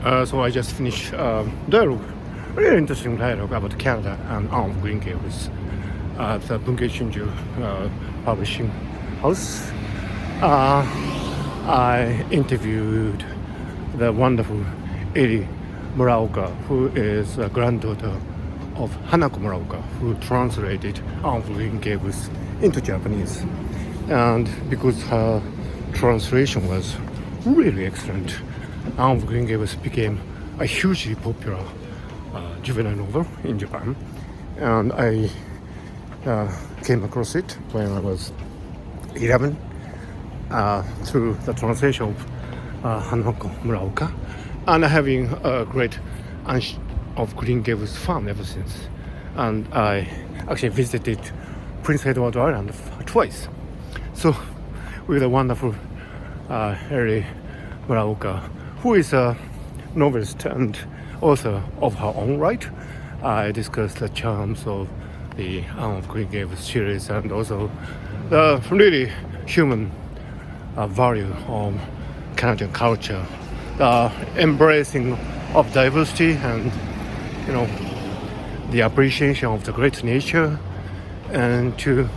So I just finished dialogue, really interesting dialogue about Canada and Anne of Green Gables at the Bunke Shinju Publishing House. I interviewed the wonderful Eri Muraoka, who is the granddaughter of Hanako Muraoka, who translated Anne of Green Gables into Japanese. And because her translation was really excellent, Anne of Green Gables became a hugely popular juvenile novel in Japan. And I came across it when I was 11 through the translation of Hanako Muraoka. And I have been a great Anne of Green Gables fan ever since. And I actually visited Prince Edward Island twice. So with a wonderful Eri Muraoka, who is a novelist and author of her own right, I discussed the charms of the Anne of Green Gables series and also the really human value of Canadian culture, the embracing of diversity and the appreciation of the great nature, and to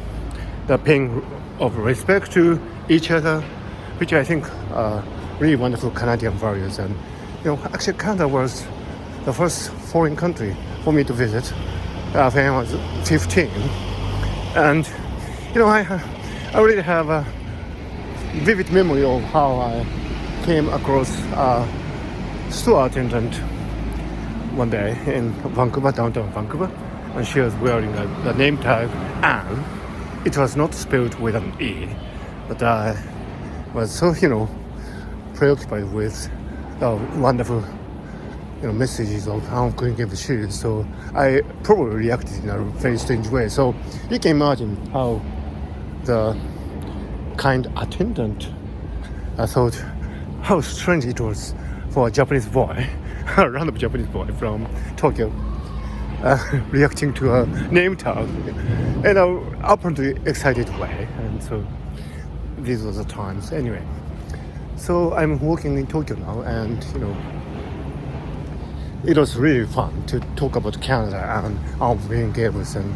the paying of respect to each other, which I think are really wonderful Canadian values. And actually Canada was the first foreign country for me to visit when I was 15, and I really have a vivid memory of how I came across a store attendant one day in Vancouver, downtown Vancouver, and she was wearing the name tag Anne. It was not spelled with an E, but I was so preoccupied with the wonderful messages of Anne of Green Gables series, so I probably reacted in a very strange way. So you can imagine how the kind attendant thought how strange it was for a Japanese boy, a random Japanese boy from Tokyo, reacting to a name tag in a apparently excited way. And so these were the times. Anyway, so I'm working in Tokyo now, and it was really fun to talk about Canada and Anne of Green Gables. And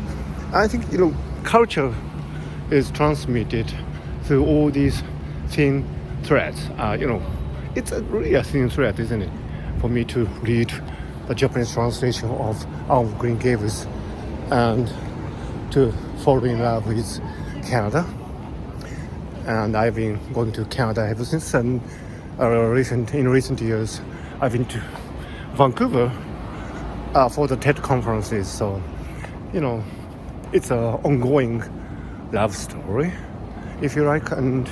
I think culture is transmitted through all these thin threads. It's really a thin thread, isn't it, for me to read the Japanese translation of Anne of Green Gables and to fall in love with Canada. And I've been going to Canada ever since. And in recent years, I've been to Vancouver for the TED conferences. So, it's an ongoing love story, if you like. And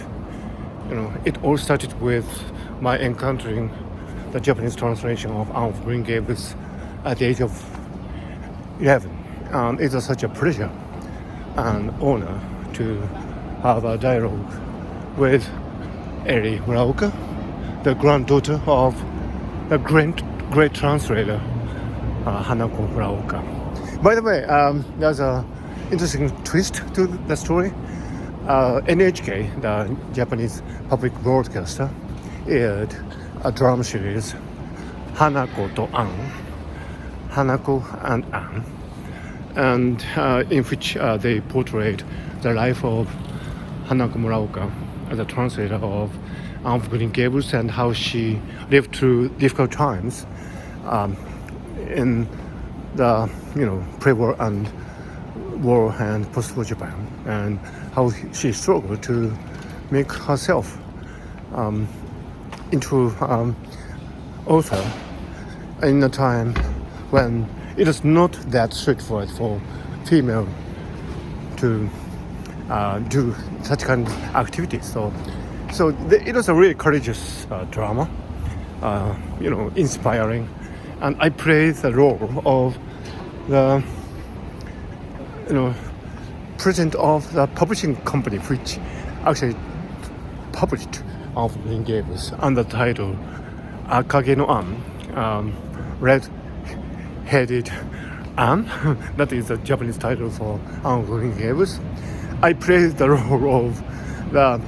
it all started with my encountering the Japanese translation of Anne of Green Gables at the age of 11. And it was such a pleasure and honor to have a dialogue with Eri Muraoka, the granddaughter of the great translator Hanako Muraoka. By the way, there's an interesting twist to the story. NHK, the Japanese public broadcaster, aired a drama series, Hanako to Anne, Hanako and Anne, and in which they portrayed the life of Hanako Muraoka, the translator of Anne of Green Gables, and how she lived through difficult times in the pre-war and war and post-war Japan, and how she struggled to make herself into author in a time when it was not that straightforward for female to do such kind of activities. So it was a really courageous drama, inspiring, and I praise the role of the president of the publishing company, which actually published Anne of Green Gables under the title Akage no Anne, red-headed Anne. That is the Japanese title for Anne of Green Gables. I praise the role of the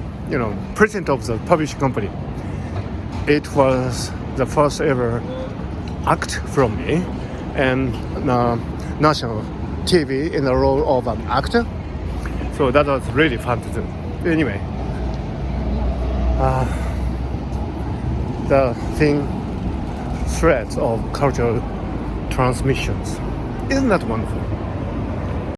president of the publishing company. It was the first ever act from me, and national TV in the role of an actor. So that was really fun to do. Anyway, the thing, threads of cultural transmissions. Isn't that wonderful?